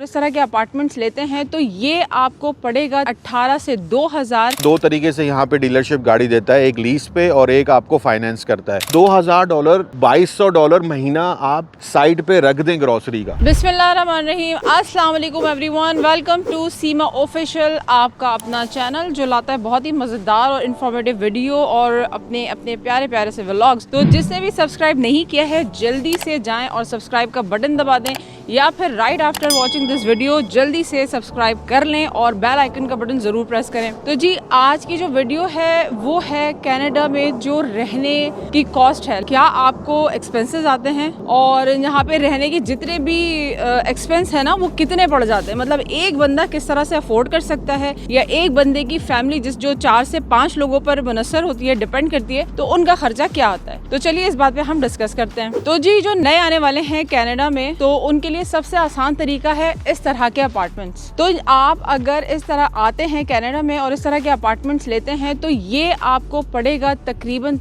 इस तरह के अपार्टमेंट्स लेते हैं तो ये आपको पड़ेगा 18 से 2000। दो तरीके से यहाँ पे डीलरशिप गाड़ी देता है, एक लीज पे और एक आपको फाइनेंस करता है। $2000 $2200 महीना आप साइड पे रख दें ग्रोसरी का। बिस्मिल्लाहिर्रहमानिर्रहीम, अस्सलाम वालेकुम everyone, welcome to Seema official, आपका अपना चैनल जो लाता है बहुत ही मज़ेदार और इन्फॉर्मेटिव वीडियो और अपने अपने प्यारे प्यारे से व्लॉग्स। तो जिसने भी सब्सक्राइब नहीं किया है जल्दी से जाएं और सब्सक्राइब का बटन दबा दें, या फिर right after watching this video जल्दी से सब्सक्राइब कर लें और बेल आइकन का बटन ज़रूर प्रेस करें। तो जी आज की जो वीडियो है वो है कनाडा में जो रहने की कॉस्ट है, क्या आपको एक्सपेंसेस आते हैं और यहाँ पे रहने की जितने भी एक्सपेंस है ना वो कितने पड़ जाते हैं, मतलब एक बंदा किस तरह से अफोर्ड कर सकता है या एक बंदे की फैमिली जो 4 से 5 लोगों पर मुनसर होती है, डिपेंड करती है, तो उनका खर्चा क्या आता है। तो चलिए इस बात पे हम डिस्कस करते हैं। तो जी जो नए आने वाले हैं कनाडा में तो उनके लिए सबसे आसान तरीका है इस तरह के अपार्टमेंट्स। तो आप अगर इस तरह आते हैं कनाडा में और इस तरह के अपार्टमेंट्स लेते हैं तो ये आपको पड़ेगा तकरीबन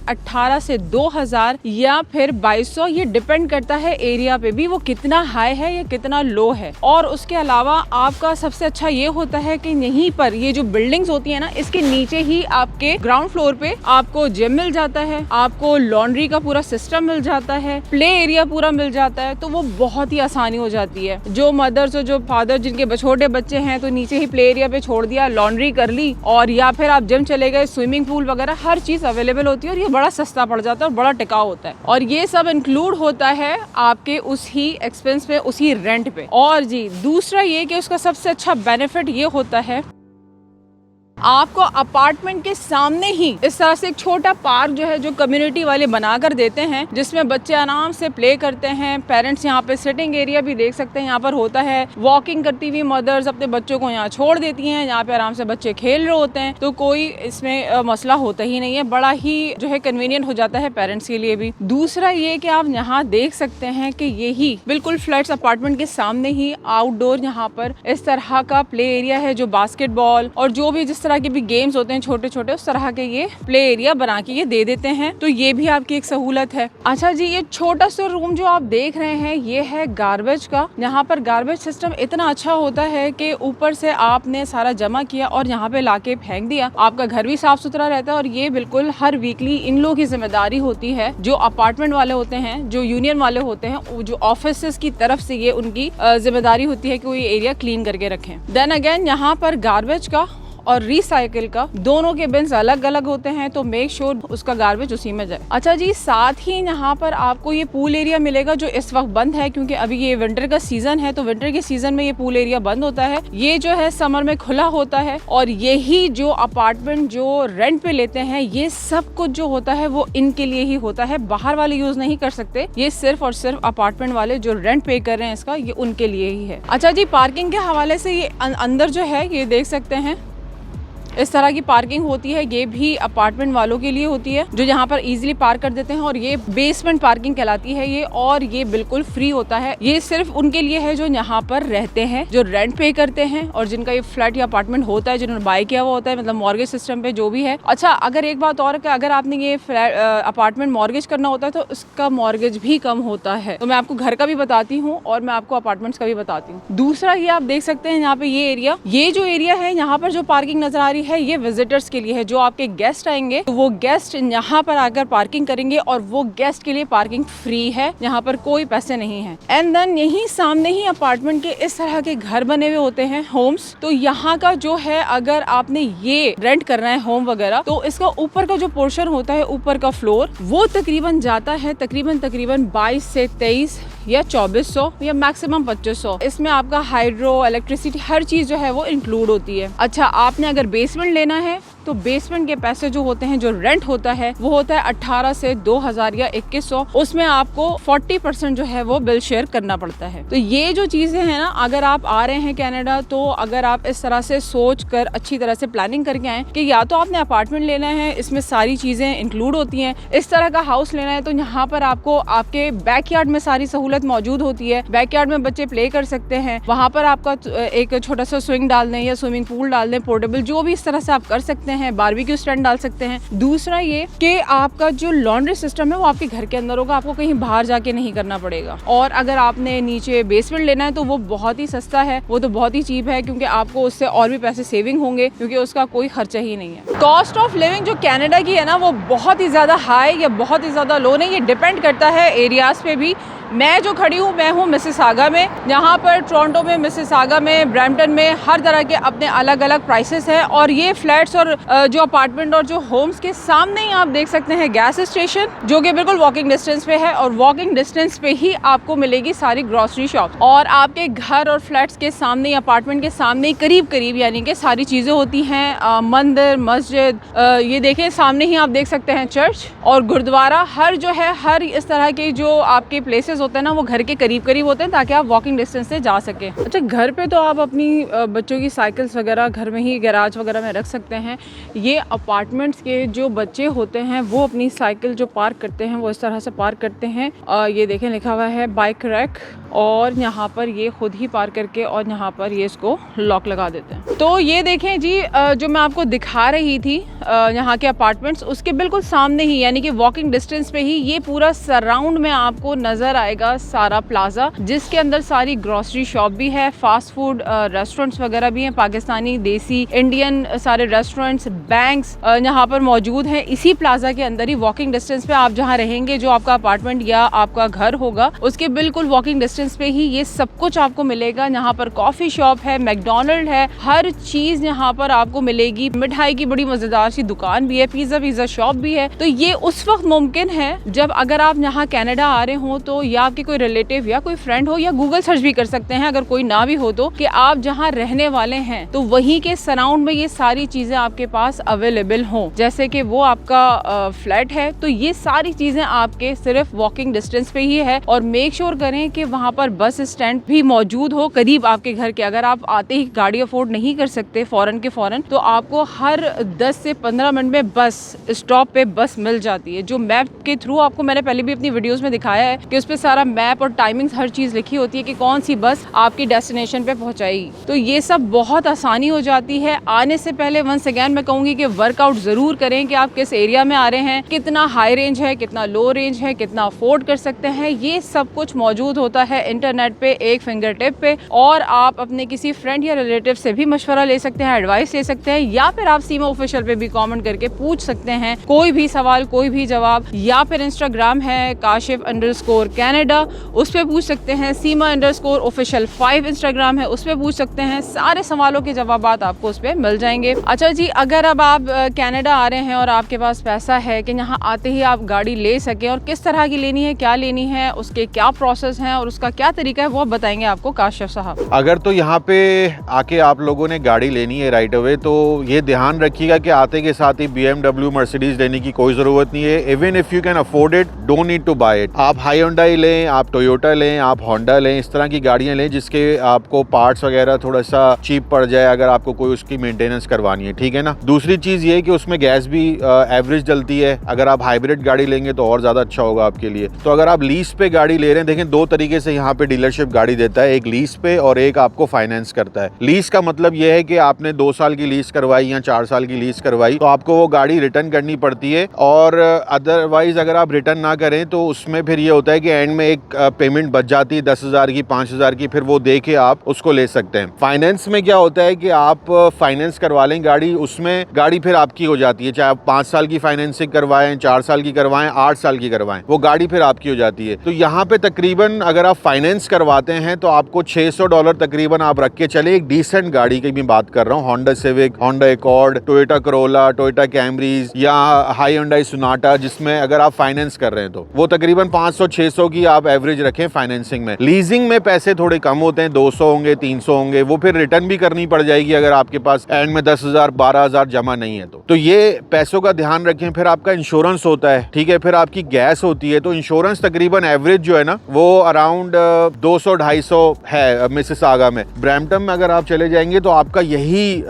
18 से 2000 या फिर 2200, ये डिपेंड करता है एरिया पे भी वो कितना हाई है या कितना लो है। और उसके अलावा आपका सबसे अच्छा ये होता है कि यहीं पर ये जो बिल्डिंग्स होती है ना इसके नीचे ही आपके ग्राउंड फ्लोर पे आपको जिम मिल जाता है, आपको लॉन्ड्री का पूरा सिस्टम मिल जाता है, प्ले एरिया पूरा मिल जाता है, तो वो बहुत ही आसानी हो जाती है। जो मदर्स और जो फादर जिनके छोटे बच्चे हैं तो नीचे ही प्ले एरिया पे छोड़ दिया, लॉन्ड्री कर ली, और या फिर आप जिम चले गए, स्विमिंग पूल वगैरह हर चीज अवेलेबल होती है और ये बड़ा सस्ता पड़ जाता है और बड़ा टिकाऊ होता है। और ये सब इंक्लूड होता है आपके उसी एक्सपेंस पे, उसी रेंट पे। और जी दूसरा ये कि उसका सबसे अच्छा बेनिफिट ये होता है आपको अपार्टमेंट के सामने ही इस तरह से एक छोटा पार्क जो है जो कम्युनिटी वाले बना कर देते हैं, जिसमें बच्चे आराम से प्ले करते हैं। पेरेंट्स यहाँ पे सिटिंग एरिया भी देख सकते हैं यहाँ पर होता है, वॉकिंग करती हुई मदर्स अपने बच्चों को यहाँ छोड़ देती हैं, यहाँ पे आराम से बच्चे खेल रहे होते हैं, तो कोई इसमें मसला होता ही नहीं है, बड़ा ही जो है कन्वीनियंट हो जाता है पेरेंट्स के लिए भी। दूसरा ये कि आप यहाँ देख सकते हैं कि यही बिल्कुल फ्लैट्स अपार्टमेंट के सामने ही आउटडोर यहाँ पर इस तरह का प्ले एरिया है जो बास्केटबॉल और जो भी जिस तरह के भी गेम्स होते हैं छोटे छोटे उस तरह के ये प्ले एरिया बना के ये दे देते हैं, तो ये भी आपकी एक सहूलत है। अच्छा जी ये छोटा सा रूम जो आप देख रहे हैं ये है गार्बेज का। यहाँ पर गार्बेज सिस्टम इतना अच्छा होता है कि ऊपर से आपने सारा जमा किया और यहाँ पे लाके फेंक दिया, आपका घर भी साफ सुथरा रहता है। और ये बिल्कुल हर वीकली इन लोगों की जिम्मेदारी होती है, जो अपार्टमेंट वाले होते हैं, जो यूनियन वाले होते हैं, जो ऑफिस की तरफ से ये उनकी जिम्मेदारी होती है कि वो ये एरिया क्लीन करके रखें। देन अगेन यहाँ पर गार्बेज का और रिसाइकिल का दोनों के बिन्स अलग अलग होते हैं, तो मेक श्योर उसका गार्बेज उसी में जाए। अच्छा जी साथ ही यहाँ पर आपको ये पूल एरिया मिलेगा जो इस वक्त बंद है क्योंकि अभी ये विंटर का सीजन है, तो विंटर के सीजन में ये पूल एरिया बंद होता है। ये जो है समर में खुला होता है। और यही जो अपार्टमेंट जो रेंट पे लेते हैं ये सब कुछ जो होता है वो इनके लिए ही होता है, बाहर वाले यूज नहीं कर सकते, ये सिर्फ और सिर्फ अपार्टमेंट वाले जो रेंट पे कर रहे हैं इसका, ये उनके लिए ही है। अच्छा जी पार्किंग के हवाले से ये अंदर जो है ये देख सकते हैं इस तरह की पार्किंग होती है, ये भी अपार्टमेंट वालों के लिए होती है जो यहाँ पर इजीली पार्क कर देते हैं, और ये बेसमेंट पार्किंग कहलाती है ये, और ये बिल्कुल फ्री होता है। ये सिर्फ उनके लिए है जो यहाँ पर रहते हैं, जो रेंट पे करते हैं और जिनका ये फ्लैट या अपार्टमेंट होता है, जिन्होंने बाय किया हुआ होता है, मतलब मॉर्गेज सिस्टम पे जो भी है। अच्छा अगर एक बात और, अगर आपने ये अपार्टमेंट मॉर्गेज करना होता है तो उसका मॉर्गेज भी कम होता है। तो मैं आपको घर का भी बताती हूँ और मैं आपको अपार्टमेंट्स का भी बताती हूँ। दूसरा ये आप देख सकते हैं यहाँ पे ये एरिया, ये जो एरिया है यहाँ पर जो पार्किंग नजर आ रही है ये विजिटर्स के लिए है। जो आपके गेस्ट आएंगे तो वो गेस्ट यहाँ पर आकर पार्किंग करेंगे और वो गेस्ट के लिए पार्किंग फ्री है, यहाँ पर कोई पैसे नहीं है। एंड देन यही सामने ही अपार्टमेंट के इस तरह के घर बने हुए होते हैं, होम्स। तो यहाँ का जो है अगर आपने ये रेंट करना है होम वगैरह तो इसका ऊपर का जो पोर्शन होता है, ऊपर का फ्लोर, वो तकरीबन जाता है तकरीबन 22 से 23 या 2400 या मैक्सिमम 2500। इसमें आपका हाइड्रो, इलेक्ट्रिसिटी, हर चीज जो है वो इंक्लूड होती है। अच्छा आपने अगर बेसमेंट लेना है तो बेसमेंट के पैसे जो होते हैं, जो रेंट होता है वो होता है 18 से 2000 या 2100। उसमें आपको 40% जो है वो बिल शेयर करना पड़ता है। तो ये जो चीजें हैं ना, अगर आप आ रहे हैं कनाडा तो अगर आप इस तरह से सोच कर अच्छी तरह से प्लानिंग करके आए कि या तो आपने अपार्टमेंट लेना है, इसमें सारी चीजें इंक्लूड होती हैं, इस तरह का हाउस लेना है तो यहाँ पर आपको आपके बैकयार्ड में सारी सहूलत मौजूद होती है। बैकयार्ड में बच्चे प्ले कर सकते हैं, वहाँ पर आपका एक छोटा सा स्विंग डाल दें या स्विमिंग पूल डाल दें पोर्टेबल, जो भी इस तरह से आप कर सकते हैं। हैं, बारबेक्यू स्टैंड डाल सकते हैं। दूसरा ये कि आपका जो लॉन्ड्री सिस्टम है वो आपके घर के अंदर होगा, आपको कहीं बाहर जाके नहीं करना पड़ेगा। और अगर आपने नीचे बेसमेंट लेना है तो वो बहुत ही सस्ता है, वो तो बहुत ही चीप है, क्योंकि आपको उससे और भी पैसे सेविंग होंगे, क्योंकि उसका कोई खर्चा ही नहीं है। कॉस्ट ऑफ लिविंग जो कनाडा की है ना, वो बहुत ही ज़्यादा हाई या बहुत ही ज़्यादा लो नहीं, ये डिपेंड करता है एरियाज़ पे भी। मैं जो खड़ी हूँ, मैं हूँ मिसिसागा में। यहाँ पर टोरंटो में, मिसिसागा में, ब्रैम्पटन में हर तरह के अपने अलग अलग प्राइसेस हैं। और ये फ्लैट्स और जो अपार्टमेंट और जो होम्स के सामने ही आप देख सकते हैं गैस स्टेशन, जो कि बिल्कुल वॉकिंग डिस्टेंस पे है। और वॉकिंग डिस्टेंस पे ही आपको मिलेगी सारी ग्रॉसरी शॉप। और आपके घर और फ्लैट्स के सामने, अपार्टमेंट के सामने ही करीब करीब यानी कि सारी चीज़ें होती हैं। मंदिर, मस्जिद, ये देखें सामने ही आप देख सकते हैं चर्च और गुरुद्वारा। हर जो है, हर इस तरह के जो आपके प्लेसेस होते हैं ना, वो घर के करीब करीब होते हैं, ताकि आप वॉकिंग डिस्टेंस से जा सकें। अच्छा, घर पे तो आप अपनी बच्चों की साइकिल्स वगैरह घर में ही गैराज वगैरह में रख सकते हैं। ये अपार्टमेंट्स के जो बच्चे होते हैं वो अपनी साइकिल जो पार्क करते हैं वो इस तरह से पार्क करते हैं। ये देखें लिखा हुआ है बाइक रैक, और यहाँ पर ये खुद ही पार्क करके और यहाँ पर ये इसको लॉक लगा देते हैं। तो ये देखें जी, जो मैं आपको दिखा रही थी यहाँ के अपार्टमेंट्स, उसके बिल्कुल सामने ही यानी कि वॉकिंग डिस्टेंस पे ही ये पूरा सराउंड में आपको नजर आएगा सारा प्लाजा, जिसके अंदर सारी ग्रोसरी शॉप भी है, फास्ट फूड रेस्टोरेंट्स वगैरह भी हैं, पाकिस्तानी, देसी, इंडियन सारे रेस्टोरेंट्स, बैंक्स यहाँ पर मौजूद हैं। इसी प्लाजा के अंदर ही वॉकिंग डिस्टेंस पे आप जहाँ रहेंगे, जो आपका अपार्टमेंट या आपका घर होगा, उसके बिल्कुल वॉकिंग डिस्टेंस पे ही ये सब कुछ आपको मिलेगा। यहाँ पर कॉफी शॉप है, मैकडोनल्ड है, हर चीज यहाँ पर आपको मिलेगी। मिठाई की बड़ी मजेदार सी दुकान भी है, पिज्जा शॉप भी है। तो ये उस वक्त मुमकिन है जब अगर आप यहाँ कनाडा आ रहे हो, तो या आपके कोई रिलेटिव या कोई फ्रेंड हो, या गूगल सर्च भी कर सकते हैं अगर कोई ना भी हो तो, कि आप जहाँ रहने वाले हैं तो वहीं के सराउंड में ये सारी चीजें आपके पास अवेलेबल हों। जैसे कि वो आपका फ्लैट है तो ये सारी चीजें आपके सिर्फ वॉकिंग डिस्टेंस पे ही है। और मेक श्योर करें कि वहाँ पर बस स्टैंड भी मौजूद हो करीब आपके घर के। अगर आप आते ही गाड़ी अफोर्ड नहीं कर सकते फौरन के फौरन, तो आपको हर 10 से 15 मिनट में बस स्टॉप पे बस मिल जाती है, जो मैप के थ्रू आपको मैंने पहले भी अपनी वीडियोस में दिखाया है कि उस पर सारा मैप और टाइमिंग्स हर चीज़ लिखी होती है कि कौन सी बस आपकी डेस्टिनेशन पे पहुंचाएगी। तो ये सब बहुत आसानी हो जाती है। आने से पहले वंस अगेन मैं कहूँगी कि वर्कआउट ज़रूर करें कि आप किस एरिया में आ रहे हैं, कितना हाई रेंज है, कितना लो रेंज है, कितना अफोर्ड कर सकते हैं। ये सब कुछ मौजूद होता है इंटरनेट पे, एक फिंगर टिप पे। और आप अपने किसी फ्रेंड या रिलेटिव से भी मशवरा ले सकते हैं, एडवाइस ले सकते हैं, या फिर आप सीमा ऑफिशियल पे भी कमेंट करके पूछ सकते हैं कोई भी सवाल, कोई भी जवाब। या फिर इंस्टाग्राम है kashif_Canada, उस पर पूछ सकते हैं। सीमा_official 5 इंस्टाग्राम है, उस पर पूछ सकते हैं। सारे सवालों के जवाब आपको उस पर मिल जाएंगे। अच्छा जी, अगर अब आप कनाडा आ रहे हैं और आपके पास पैसा है कि यहाँ आते ही आप गाड़ी ले सकें, और किस तरह की लेनी है, क्या लेनी है, उसके क्या प्रोसेस हैं और उसका क्या तरीका है, वो बताएंगे आपको काशिफ साहब। अगर तो यहाँ पे आके आप लोगों ने गाड़ी लेनी है राइट अवे, तो ये ध्यान रखिएगा कि आते के साथ ही BMW, मर्सिडीज लेने की कोई जरूरत नहीं है। Even if you can afford it, don't need to buy it. आप हायोंडाई लें, आप टोयोटा लें, आप होंडा लें, इस तरह की गाड़ियां लें जिसके आपको पार्ट्स वगैरह थोड़ा सा चीप पड़ जाए, अगर आपको कोई उसकी मेंटेनेंस करवानी है, ठीक है ना। दूसरी चीज ये है कि उसमें गैस भी एवरेज डलती है। अगर आप हाइब्रिड गाड़ी लेंगे तो और ज्यादा अच्छा होगा आपके लिए। तो अगर आप लीज पे गाड़ी ले रहे हैं, देखें दो तरीके से यहाँ पे डीलरशिप गाड़ी देता है, एक लीज पे और एक आपको फाइनेंस करता है। लीज का मतलब ये है कि आपने 2 साल की लीज करवाई या 4 साल की लीज करवाई, तो आपको वो गाड़ी रिटर्न करनी पड़ती है। और अदरवाइज अगर आप रिटर्न ना करें तो उसमें फिर ये होता है कि एंड में एक पेमेंट बच जाती है 10,000 की, 5,000 की, फिर वो दे के आप उसको ले सकते हैं। फाइनेंस में क्या होता है कि आप फाइनेंस करवा लें गाड़ी, उसमें गाड़ी फिर आपकी हो जाती है, चाहे आप 5 साल की फाइनेंसिंग करवाएं, 4 साल की करवाएं, 8 साल की करवाएं, वो गाड़ी फिर आपकी हो जाती है। तो यहाँ पे तकरीबन अगर आप फाइनेंस करवाते हैं तो आपको $600 तकरीबन आप रख के चले। एक डिसेंट गाड़ी की भी बात कर रहा हूँ, Honda Civic, Honda Accord, Toyota Corolla, Toyota Camrys या हायोंडाई सोनाटा, जिसमें अगर आप फाइनेंस कर रहे हैं तो वो तकरीबन 500-600 की आप एवरेज रखें फाइनेंसिंग में। लीजिंग में पैसे थोड़े कम होते हैं, 200 होंगे, 300 होंगे, वो फिर रिटर्न भी करनी पड़ जाएगी अगर आपके पास एंड में 10,000 12,000 जमा नहीं है तो ये पैसों का ध्यान रखें। फिर आपका इंश्योरेंस होता है, ठीक है, फिर आपकी गैस होती है। तो इंश्योरेंस तकरीबन एवरेज जो है ना वो अराउंड 200-250 है मिसिसागा में। ब्रैम्पटन में अगर आप चले जाएंगे तो आपका यही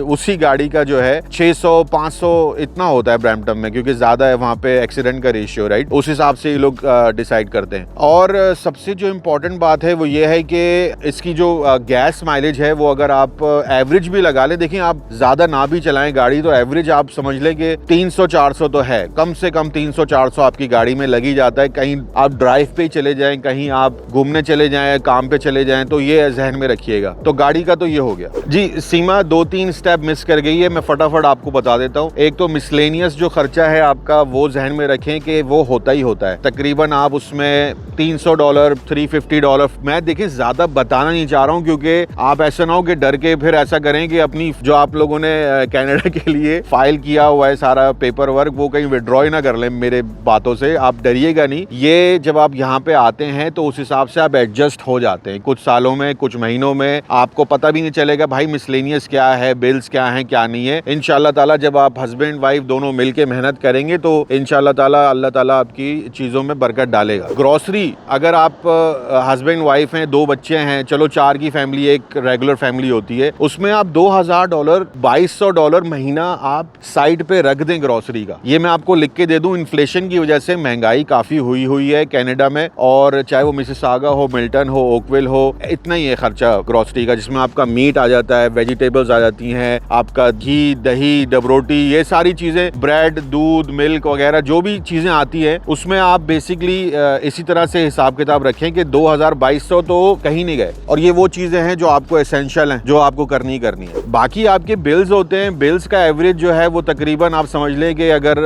उसी गाड़ी का जो है 600-500 इतना होता है ब्रैम्पटन में, क्योंकि ज्यादा है वहाँ पे एक्सीडेंट का रेशियो, राइट। उस हिसाब से ये लोग डिसाइड करते हैं। हैं। और सबसे जो इम्पोर्टेंट बात है वो ये है कि इसकी जो गैस माइलेज है वो अगर आप एवरेज भी लगा ले, देखिए आप ज़्यादा ना भी चलाएं गाड़ी तो एवरेज आप समझ लें कि 300-400 तो है, कम से कम 300-400 आपकी गाड़ी में लग ही जाता है। कहीं आप ड्राइव पे चले जाएं, कहीं आप घूमने चले जाएं, काम पे चले जाएं, तो ये जहन में रखिएगा। तो गाड़ी का तो ये हो गया जी। सीमा 2-3 स्टेप मिस कर गई है, मैं फटाफट आपको बता देता हूँ। एक तो मिसलेनियस जो खर्चा है आपका वो जहन में रखें कि वो होता ही होता है। तकरीबन आप उसमें $300, $350, मैं देखिए ज्यादा बताना नहीं चाह रहा हूँ क्योंकि आप ऐसा ना हो कि डर के फिर ऐसा करें कि अपनी जो आप लोगों ने कनाडा के लिए फाइल किया हुआ है सारा पेपर वर्क वो कहीं विड्रॉ ही ना कर लें मेरे बातों से। आप डरिएगा नहीं, ये जब आप यहाँ पे आते हैं तो उस हिसाब से आप एडजस्ट हो जाते हैं। कुछ सालों में, कुछ महीनों में आपको पता भी नहीं चलेगा भाई मिसलेनियस क्या है, बिल्स क्या है, क्या नहीं है। इंशाल्लाह ताला जब आप हस्बैंड वाइफ दोनों मिलके मेहनत करेंगे तो इंशाल्लाह ताला अल्लाह ताला आपकी चीजों में बरकत डालेगा। ग्रोसरी अगर आप हस्बैंड वाइफ हैं, 2 बच्चे हैं, चलो 4 की फैमिली, एक रेगुलर फैमिली होती है, उसमें आप $2000, $2200 महीना आप साइड पे रख दें ग्रोसरी का। ये मैं आपको लिख के दे दूं, इन्फ्लेशन की वजह से महंगाई काफी हुई है कनाडा में, और चाहे वो मिसिसागा हो, मिल्टन हो, ओकविल हो, इतना ही है खर्चा ग्रोसरी का, जिसमें आपका मीट आ जाता है, वेजिटेबल्स आ जाती हैं, आपका घी, दही, डबरोटी, ये सारी चीजें, ब्रेड, दूध, मिल्क वगैरह जो भी चीजें आती है उसमें आप बेसिकली इसी तरह से हिसाब किताब रखें कि 2200 तो कहीं नहीं गए। और ये वो चीजें हैं जो आपको एसेंशियल हैं, जो आपको करनी है। बाकी आपके बिल्स होते हैं, बिल्स का एवरेज जो है वो तकरीबन आप समझ लें कि अगर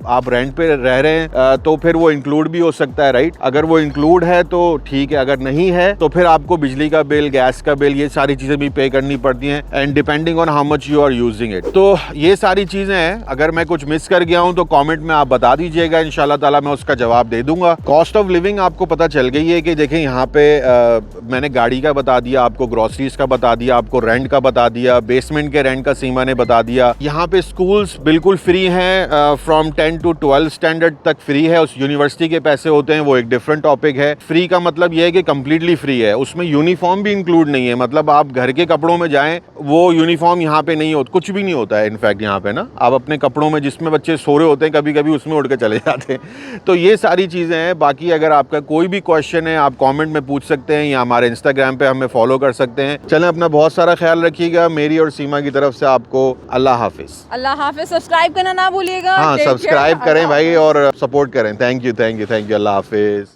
आप रेंट पे रह रहे हैं तो फिर वो इंक्लूड भी हो सकता है, राइट। अगर वो इंक्लूड है तो ठीक है, अगर नहीं है तो फिर आपको बिजली का बिल, गैस का बिल, ये सारी चीजें भी पे करनी पड़ती हैं, and depending on how much you are using it. तो ये सारी चीजें हैं। अगर मैं कुछ मिस कर गया हूं तो कमेंट में आप बता दीजिएगा, इंशाल्लाह ताला मैं उसका जवाब दे दूंगा। कॉस्ट ऑफ लिविंग आपको पता चल गई है कि देखें यहाँ पे मैंने गाड़ी का बता दिया आपको, ग्रोसरीज का बता दिया आपको, रेंट का बता दिया, बेसमेंट के रेंट का सीमा ने बता दिया। यहाँ पे स्कूल्स बिल्कुल फ्री हैं, फ्रॉम 10 to 12 स्टैंडर्ड तक फ्री है। उस यूनिवर्सिटी के पैसे होते हैं, वो एक डिफरेंट टॉपिक है। फ्री का मतलब ये है कि कम्प्लीटली फ्री है, उसमें यूनिफॉर्म भी इंक्लूड नहीं है। मतलब आप घर के कपड़ों में जाएं, वो यूनिफॉर्म यहाँ पे नहीं होता, कुछ भी नहीं होता है। इनफैक्ट यहाँ पे ना आप अपने कपड़ों में, जिसमें बच्चे सो रहे होते हैं कभी कभी, उसमें उड़ के चले जाते हैं। तो ये सारी चीज़ें हैं। बाकी अगर आपका कोई भी क्वेश्चन है आप कमेंट में पूछ सकते हैं या हमारे इंस्टाग्राम पे हमें फॉलो कर सकते हैं। चलें, अपना बहुत सारा ख्याल रखिएगा। मेरी और सीमा की तरफ से आपको अल्लाह हाफिज। अल्लाह हाफिज। सब्सक्राइब करना ना भूलिएगा। हाँ, Take care. सब्सक्राइब करें भाई और सपोर्ट करें। Thank you, Allah Hafiz.